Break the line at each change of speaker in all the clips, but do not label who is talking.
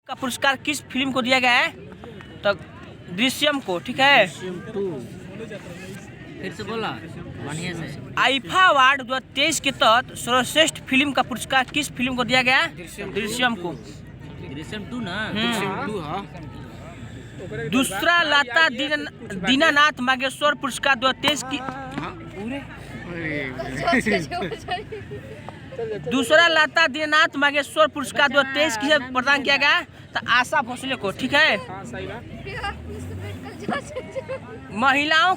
का पुरस्कार किस फिल्म को दिया गया है? तो दृश्यम को। ठीक है,
फिर से बोला बढ़िया से।
आईफा अवार्ड 2023 के तहत सर्वश्रेष्ठ फिल्म का पुरस्कार किस फिल्म को दिया गया? दृश्यम को।
दृश्यम 2 ना?
दूसरा लता दीनानाथ मागेश्वर पुरस्कार 2023 की दूसरा लता दीनानाथ मागेश्वर पुरस्कार 2023 किसे प्रदान किया गया? तो आशा भोसले को। ठीक है, महिलाओं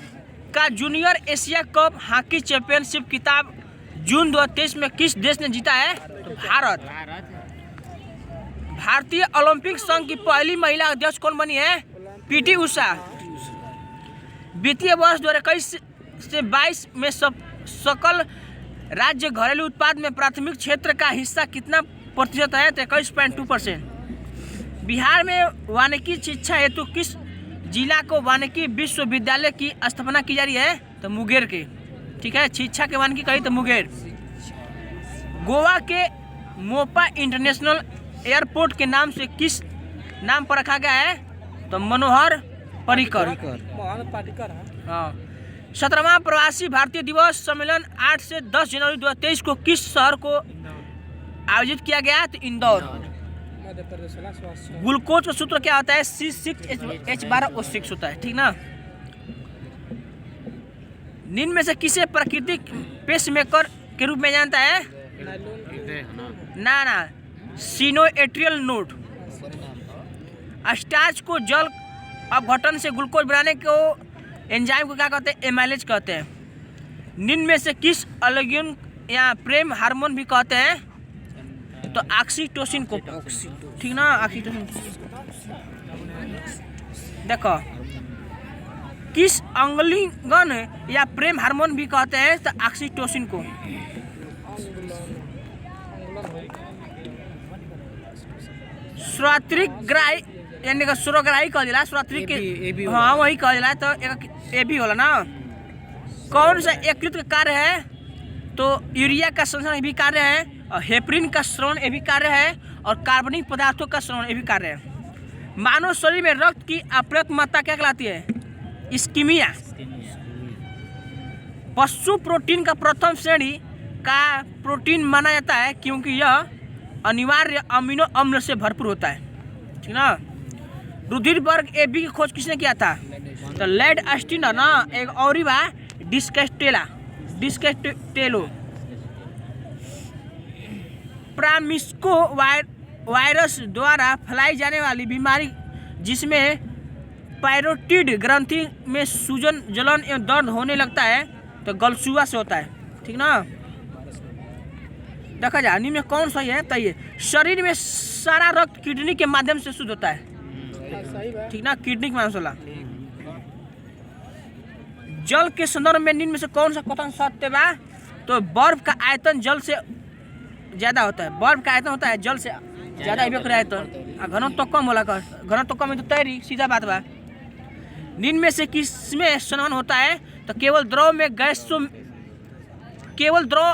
का junior Asia cup hockey championship खिताब जून 2023 में किस देश ने जीता है? तो भारत। भारतीय ओलंपिक संघ की पहली महिला अध्यक्ष कौन बनी है? पीटी उषा। वित्तीय वर्ष 2021 से 22 में सकल राज्य घरेलू उत्पाद में प्राथमिक क्षेत्र का हिस्सा कितना प्रतिशत है? 21.2%। बिहार में वानिकी शिक्षा हेतु किस जिला को वानिकी विश्वविद्यालय की स्थापना की जा रही है? तो मुंगेर के। ठीक है, शिक्षा के वानिकी कही तो मुंगेर। गोवा के मोपा इंटरनेशनल एयरपोर्ट के नाम से किस नाम पर रखा गया है? तो मनोहर पर्रिकर। हाँ। 17वां प्रवासी भारतीय दिवस सम्मेलन 8 से 10 जनवरी 2023 को किस शहर को आयोजित किया गया? तो इंदौर। ग्लूकोज का सूत्र क्या होता है? C6H12O6 होता है। ठीक ना? निम्न में से किसे प्राकृतिक पेसमेकर के रूप में जानता है? ना, सिनोएट्रियल नोड। स्टार्च को जल अपघटन से ग्लूकोज बनाने को एंजाइम को क्या कहते हैं? एमाइलेज कहते हैं। निम्न में से किस अलगिन या प्रेम हार्मोन भी कहते हैं? तो ऑक्सीटोसिन को। ठीक ना, ऑक्सीटोसिन। देखो, किस अंगलिंगन या प्रेम हार्मोन भी कहते हैं? तो ऑक्सीटोसिन को। स्वात्रिग्राही यानी कि सुरग्राही कह दिला। स्वात्रिक के हाँ वही कह दिला। तो ए भी होला ना। कौन सा एकीकृत कार्य है? तो यूरिया का संश्लेषण भी कार्य है, और हेपरिन का श्रवण ये भी कार्य है, और कार्बनिक पदार्थों का श्रवण ये भी कार्य है। मानव शरीर में रक्त की अपर्याप्त मात्रा क्या कहलाती है? इस्कीमिया। पशु प्रोटीन का प्रथम श्रेणी का प्रोटीन माना जाता है क्योंकि यह अनिवार्य अमीनो अम्ल से भरपूर होता है। ठीक ना? रुधिर वर्ग ए बी की खोज किसने किया था? तो लेड अस्टिनर ना। एक और बा डिस्केस्टेलो। प्रामिस्को वायरस द्वारा फैलाई जाने वाली बीमारी जिसमें पैरोटिड ग्रंथि में सूजन, जलन एवं दर्द होने लगता है, तो गलसुआ से होता है। ठीक ना? देखा जाए निम्न में कौन सही है? तो ये शरीर में सारा रक्त किडनी के माध्यम से शुद्ध होता है। ठीक ना, किडनी के माध्यम से। जल के संदर्भ में निम्न में से कौन सा कथन सत्य बा? तो बर्फ का आयतन जल से ज्यादा होता है। बर्फ का आयतन होता है जल से ज्यादा आयतन। घनत्व तो कम होला। घनत्व कम है तो तैरी, सीधा बात बा। निम्न में से किसमें स्नान होता है? तो केवल द्रव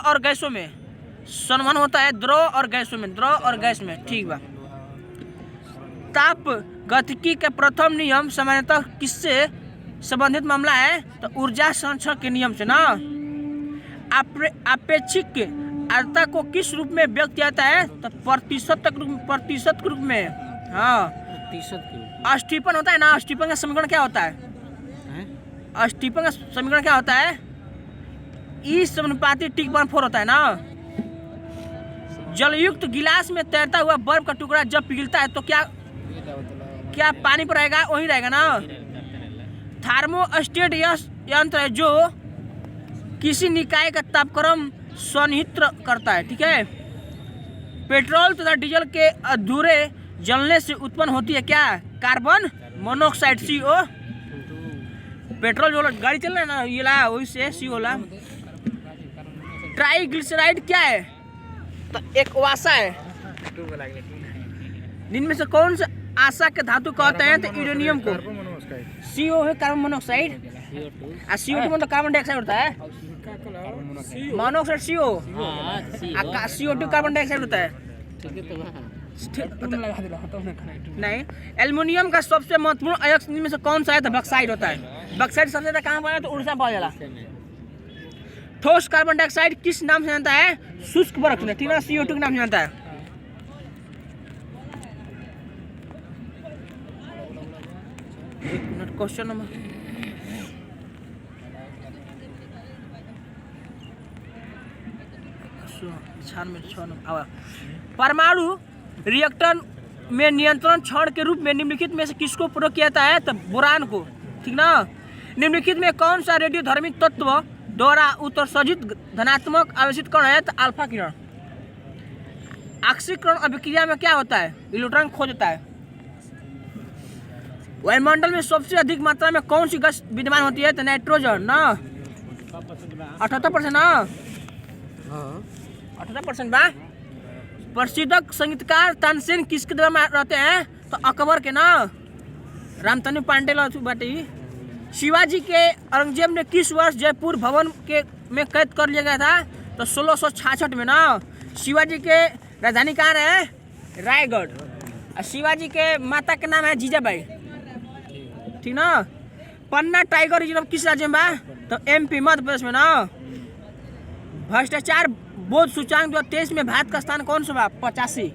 और गैसों में संवहन होता है। द्रव और गैस में। ठीक बा। ताप गतिकी के प्रथम नियम सामान्यतः किससे संबंधित मामला है? तो ऊर्जा संरक्षण के नियम से ना। अपेक्षिक आर्द्रता को किस रूप में व्यक्त किया जाता है? तो प्रतिशत के रूप में। हाँ, अस्टीपन होता है ना। अस्टीपन का समीकरण क्या होता है? अस्टीपन का समीकरण क्या होता है? ई समानुपाती T/4 होता है ना। जलयुक्त गिलास में तैरता हुआ बर्फ का टुकड़ा जब पिघलता है तो क्या पानी पर रहेगा? वही रहेगा ना। थर्मोस्टेट यंत्र है जो किसी निकाय का तापक्रम सुनिश्चित करता है। ठीक है। पेट्रोल तथा डीजल के अधूरे जलने से उत्पन्न होती है क्या? Carbon monoxide CO। पेट्रोल जो गाड़ी चल रहा है ना, ये ला वही से CO ला। ट्राइग्लिसराइड क्या है? तो एक वासा है। जिनमें से कौन सा आशा के धातु कहते हैं? तो यूरेनियम को। CO है कार्बन मोनोऑक्साइड, और CO2 मतलब कार्बन डाइऑक्साइड होता है। Monoxide CO, CO2 carbon dioxide होता है। नहीं, एल्युमिनियम का सबसे महत्वपूर्ण अयस्क में से कौन सा है? तो बॉक्साइट होता है। बॉक्साइट सबसे ज्यादा कहाँ पाया है? तो उड़ीसा पाया जाला। ठोस कार्बन डाइऑक्साइड किस नाम से जानता है? शुष्क बर्फ ने, ठीक है, CO2 के नाम से जानता है। क्वेश्चन नंबर परमाणु रिएक्टर में नियंत्रण क्षण के रूप में निम्नलिखित में से किसको प्रयोग किया जाता है? तो बोरान को, ठीक ना। निम्नलिखित में कौन सा रेडियोधर्मी तत्व द्वारा उत्सर्जित धनात्मक आवेशित कण है? तो अल्फा किरण। ऑक्सीकरण अभिक्रिया में क्या होता है? इलेक्ट्रॉन खो देता है। वायुमंडल में सबसे अधिक मात्रा में कौन सी गैस विद्यमान होती है? तो नाइट्रोजन ना, 78% ना, 78% बा। प्रसिद्ध संगीतकार तानसेन किसके दरबार में रहते हैं? तो अकबर के ना, रामतनु पांडे बाटी। शिवाजी के औरंगजेब ने किस वर्ष जयपुर भवन के में कैद कर लिया गया था? तो 1666 में ना। शिवाजी के राजधानी कहाँ है? रायगढ़। और शिवाजी के माता के नाम है जीजाबाई, ठीक ना। पन्ना टाइगर रिजर्व किस राज्य में बा? तो MP मध्य प्रदेश में ना। भ्रष्टाचार बोध सूचांक 2023 में भारत का स्थान कौन सा बा? 85।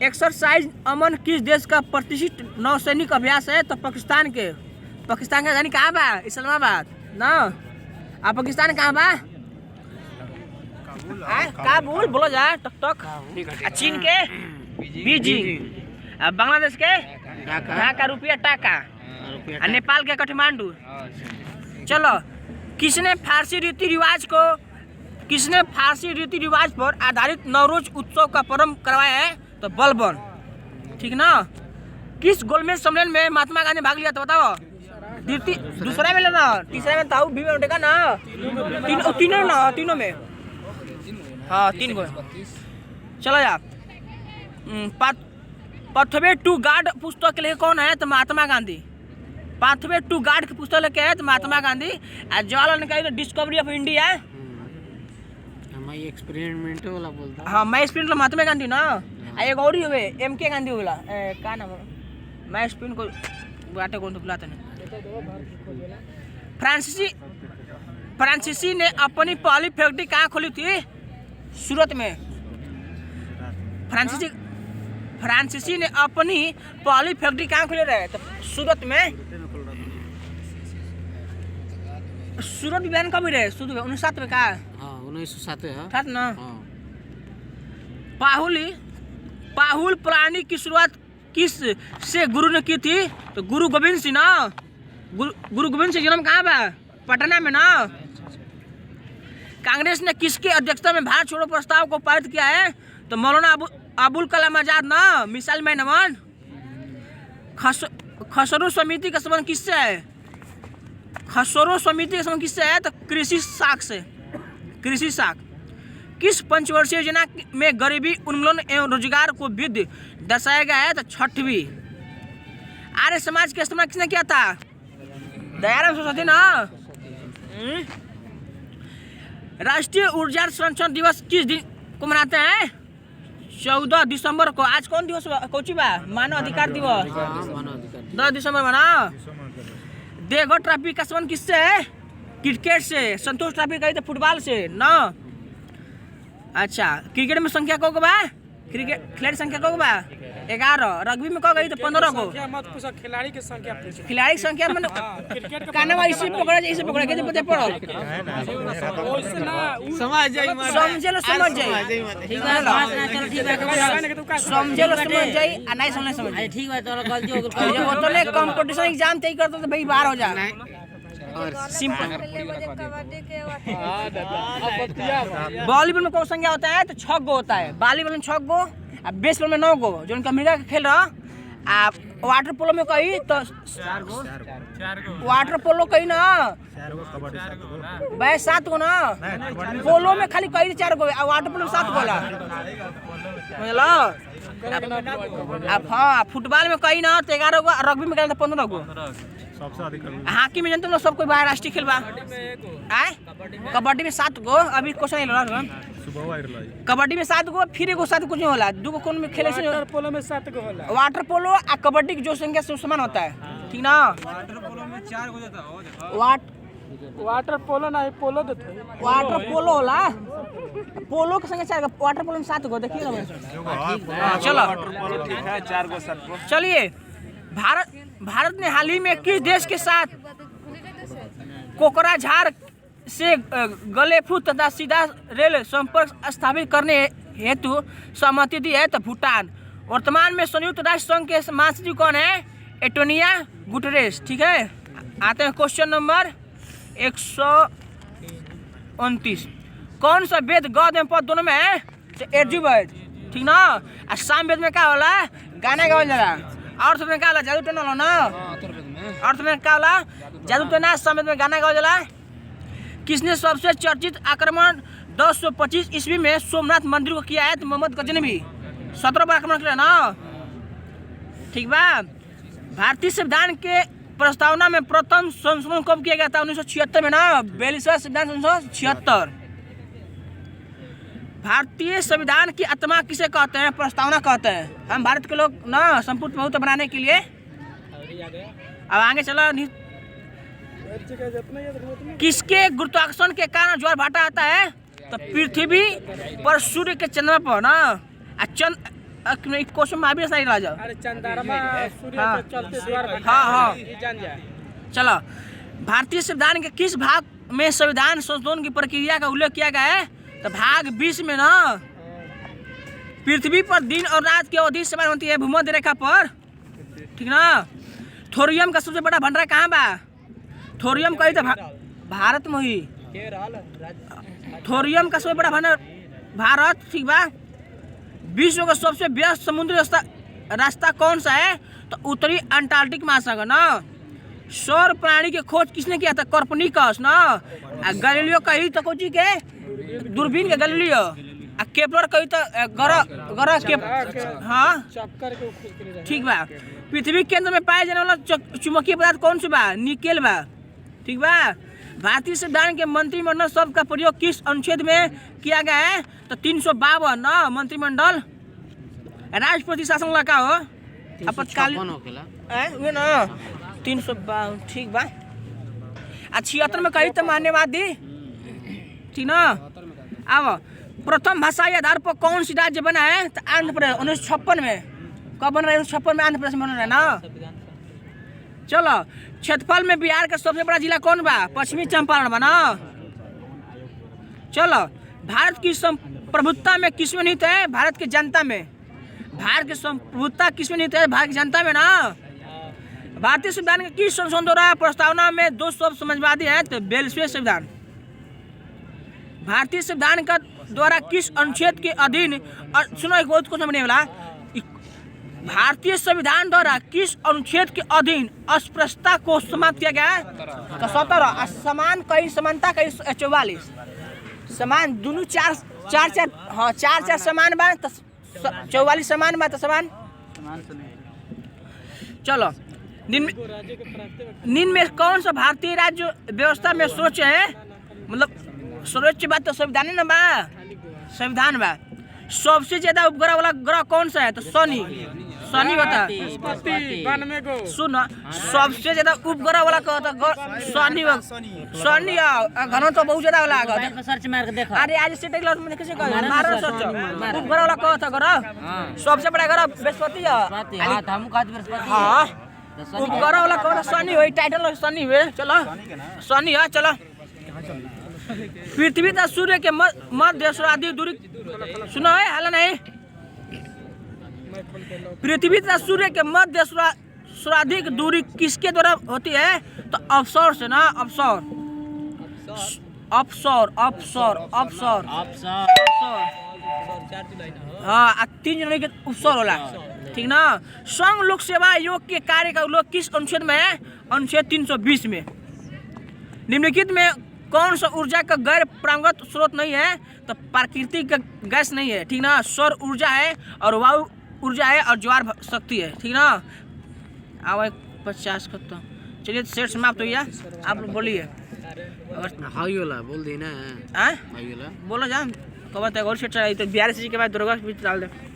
एक्सरसाइज अमन किस देश का प्रतिष्ठित नौसैनिक अभ्यास है? तो पाकिस्तान के। पाकिस्तान का राजधानी कहाँ बा? इस्लामाबाद ना। और पाकिस्तान कहाँ बा? काबुल बोलो जा, टक टक। चीन के बीजिंग। बांग्लादेश के ढाका, रुपया टाका। नेपाल के काठमांडू। चलो, किसने फारसी रीति रिवाज पर आधारित नवरोज उत्सव का प्रारंभ करवाया है? तो बलबन, ठीक ना। किस गोलमेज सम्मेलन में महात्मा गांधी भाग लिया? तो बताओ। दूसरा में लेना, तीसरा में ताऊ भीम अम्बेडकर ना, तीनों में, हाँ 3 गो। चलो यार, पाथवे टू गार्ड पुस्तक के लिए कौन है? तो Mahatma Gandhi. Pathway to God की पुस्तक लेके है तो Mahatma Gandhi. Jawaharlal Nehru discovery of India,
experiment वाला बोलता।
हाँ, मैं एक्सपेरिमेंट महात्मा गांधी ना। एक और ही हुए MK गांधी बोला, का नाम है? मैं एक्सपेरिमेंट को बाटे कौन तो बुलाते नहीं। फ्रांसीसी ने अपनी पहली फैक्ट्री कहाँ खोली थी? सूरत में। फ्रांसीसी ने अपनी पहली फैक्ट्री कहाँ खोले रहे? तो सूरत में। सूरत अभियान कब रहे? 1907 में। कहा?
1907 है,
था ना। पाहुल प्राणी की शुरुआत किस से गुरु ने की थी? तो गुरु गोविंद सिंह ना। गुरु गोविंद सिंह जन्म कहाँ बा? पटना में ना। कांग्रेस ने किसकी अध्यक्षता में भारत छोड़ो प्रस्ताव को पारित किया है? तो मौलाना अबुल कलाम आजाद ना, मिसाइल मैन अमन। खसरो समिति का संबंध किससे है? खसरो समिति का संबंध किससे है? तो कृषि शाख से। कृषि शाख। किस पंचवर्षीय योजना में गरीबी उन्मूलन एवं रोजगार को वृद्धि दर्शाया गया है? तो 6वीं। आर्य समाज का इस्तेमाल किसने किया था? दयाराम सरस्वती ना। राष्ट्रीय ऊर्जा संरक्षण दिवस किस दिन को मनाते हैं? 14 दिसंबर को। आज कौन दिवस कोची बा? मानव अधिकार दिवस। 10 दिसंबर मना। देवघर ट्रॉफी का संबंध किससे है? क्रिकेट से। संतोष ट्रॉफी कही तो फुटबॉल से ना। अच्छा, क्रिकेट में संख्या को बा? क्रिकेट खिलाड़ी संख्या को बा? 11। रग्बी में कही तो 15 को।
खिलाड़ी की संख्या पूछो।
खिलाड़ी की संख्या में कानवा इसी पकड़ा इसे पकड़ा के पते पड़ो।
समझ जाई,
समझ जाई। ठीक है, समझ जाई आ नहीं समझ।
ठीक है, तोरा गलती हो गई।
वो तो ले कंपटीशन एग्जाम तय करता तो भाई बाहर हो जा। सिंपल। वॉलीबॉल में कौन संख्या होता है? तो 6 गो होता है। वॉलीबॉल में 6 गो, बेसबॉल में 9 गो। जो अमेरिका खेल रहा। वाटर पोलो में कही तो 4 गो। वाटर पोलो कही ना भाई 7 गो ना। पोलो में खाली कही 4 गो, वाटर पोलो में 7 गोला। अब हाँ, फुटबॉल में कही ना तो 11 गो, रग्बी में 15 गो।
सबसे अधिक
हॉकी में तुम लोग सब कोई बाहर राष्ट्रीय खेल बा आए कबड्डी में 7 गो अभी क्वेश्चन नहीं लगा
सुबह आई रही
कबड्डी में 7 गो फिर एगो 7 कुछ नहीं होला 2 गो कौन में खेले से
वाटर पोलो में 7 गो होला।
वाटर पोलो आ कबड्डी की जो संख्या से समान होता है ठीक ना
वाटर पोलो ना पोलो देते
वाटर पोलो होला पोलो के संगे 4 गो वाटर पोलो में 7 गो देखिए ना चलो
ठीक है 4 गो 7 गो।
चलिए भारत ने हाल ही में किस देश के साथ कोकराझार से गलेफू तथा सीधा रेल संपर्क स्थापित करने हेतु सहमति दी है? तो भूटान। वर्तमान में संयुक्त राष्ट्र संघ के महासचिव कौन है? Antonio Guterres. ठीक है, आते हैं क्वेश्चन नंबर 129। कौन सा वेद गौध एवं पद दोनों में है? यजुर्वेद। ठीक ना। और साम वेद में क्या होला? गाना गावल जाला। अर्थ में क्या होला? जादू टोना होला ना। अर्थ में क्या होला? जादू टोना। साम वेद में गाना गावल जाला। किसने सबसे चर्चित आक्रमण 1025 ईस्वी में सोमनाथ मंदिर को किया है? तो मोहम्मद गजनवी। 17 बार आक्रमण किया ना। ठीक बा। भारतीय संविधान के प्रस्तावना में प्रथम संशोधन कब किया गया था? 1976 में ना। 42वां संविधान संशोधन 76। भारतीय संविधान की आत्मा किसे कहते हैं? प्रस्तावना कहते हैं। हम भारत के लोग ना संपूर्ण प्रभुत्व बनाने के लिए अब आगे चलो। किसके गुरुत्वाकर्षण के कारण ज्वार भाटा आता है? तो पृथ्वी पर सूर्य के चंद्रमा पर ना। क्वेश्चन में भी सही राजा।
अरे चंद्रमा सूर्य
हाँ।
के चलते द्वार बना।
हाँ।
ये जान जाए।
चलो, भारतीय संविधान के किस भाग में संविधान संशोधन की प्रक्रिया का उल्लेख किया गया है? तो भाग 20 में ना। पृथ्वी पर दिन और रात की अवधि समान होती है भूमध्य रेखा पर। ठीक ना। थोरियम का सबसे बड़ा भंडार कहाँ बा? थोरियम कही तो भारत में ही। थोरियम का सबसे बड़ा भंडार भारत। ठीक बा। विश्व का सबसे व्यस्त समुद्री रास्ता कौन सा है? तो उत्तरी अंटार्कटिक महासागर ना। सौर प्रणाली की खोज किसने किया था? कोpernicus ना। गैलीलियो कही तो कोची के दूरबीन के गैलीलियो। केपलर कही तो ग्रह के हाँ
चक्कर के खुद
ठीक बा। पृथ्वी केंद्र में पाए जाने वाला चुंबकीय पदार्थ कौन सा बा? निकेल बा। ठीक बा। भारतीय संविधान के मंत्रिमंडल शब्द का प्रयोग किस अनुच्छेद में किया गया है? तो 352 ना। मंत्रिमंडल राष्ट्रपति शासन लगा हो आपातकालीन वे ना 352। ठीक बा। 76 में कही तो मान्यवादी। ठीक ना। अब प्रथम भाषाई आधार पर कौन सी राज्य बना है? तो आंध्र प्रदेश। 1956 में कब बन रहा है? 1956 में आंध्र प्रदेश बन रहा है ना। चलो, क्षेत्रफल में बिहार का सबसे बड़ा जिला कौन बा? पश्चिमी चंपारण बा ना। चलो, भारत की संप्रभुता में किसमें निहित है? भारत की जनता में। भारत की संप्रभुता किसमें निहित है? भारत की जनता में ना। भारतीय संविधान के किस संशोधन द्वारा प्रस्तावना में 2 शब्द समझवादी है? तो 42वें संविधान। भारतीय संविधान का द्वारा किस अनुच्छेद के अधीन सुनो एक बहुत को समझने वाला। भारतीय संविधान द्वारा किस अनुच्छेद के अधीन अस्पृश्यता को समाप्त किया गया है? तो 17। समान कहीं समानता कहीं 44। समान दोनों चार समान बा तो 44 समान बा तो समान। चलो, निम्न में कौन सा भारतीय राज्य व्यवस्था में सोच है? मतलब सर्वोच्च बात तो संविधान ना बा। संविधान बा। सबसे ज्यादा उपग्रह वाला ग्रह कौन सा है? तो शनि। शनि बता।
92 गो।
सुन, सबसे ज्यादा उपग्रह वाला कहता शनि। शनि घरों तो बहुत ज्यादा वाला है।
सर्च मार के देखो।
अरे आज सेट क्लास में कैसे कर मारो सर्च उपग्रह वाला कहता ग्रह सबसे बड़ा ग्रह बृहस्पति है।
हां हम कहत बृहस्पति।
हां, उपग्रह वाला कहता शनि होई। टाइटल शनि हुए। चलो, शनि है। चलो, पृथ्वी तथा सूर्य के मध्य सर्वाधिक दूरी सुनो है हाल नहीं। पृथ्वी तथा सूर्य के मध्य सर्वाधिक दूरी किसके द्वारा होती है? तो अवसर से ना। अवसर अवसर अवसर अवसर हाँ 3 जनवरी के अवसर होला। ठीक ना। संघ लोक सेवा आयोग के कार्य का उल्लेख किस अनुच्छेद में है? अनुच्छेद 320 में। निम्नलिखित में कौन सा ऊर्जा का गैर परंपरागत स्रोत नहीं है? तो प्राकृतिक गैस नहीं है। ठीक ना। सौर ऊर्जा है और वायु ऊर्जा है और ज्वार शक्ति है। ठीक ना। आओ 50 खत्म। चलिए सेट समाप्त हो गया। आप लोग बोलिए अगर
हाई वाला बोल दी ना,
हाँ
हाई वाला
बोलो जान कब तक और सेट चाहिए तो 42 के बाद दुर्गा बीच डाल दे।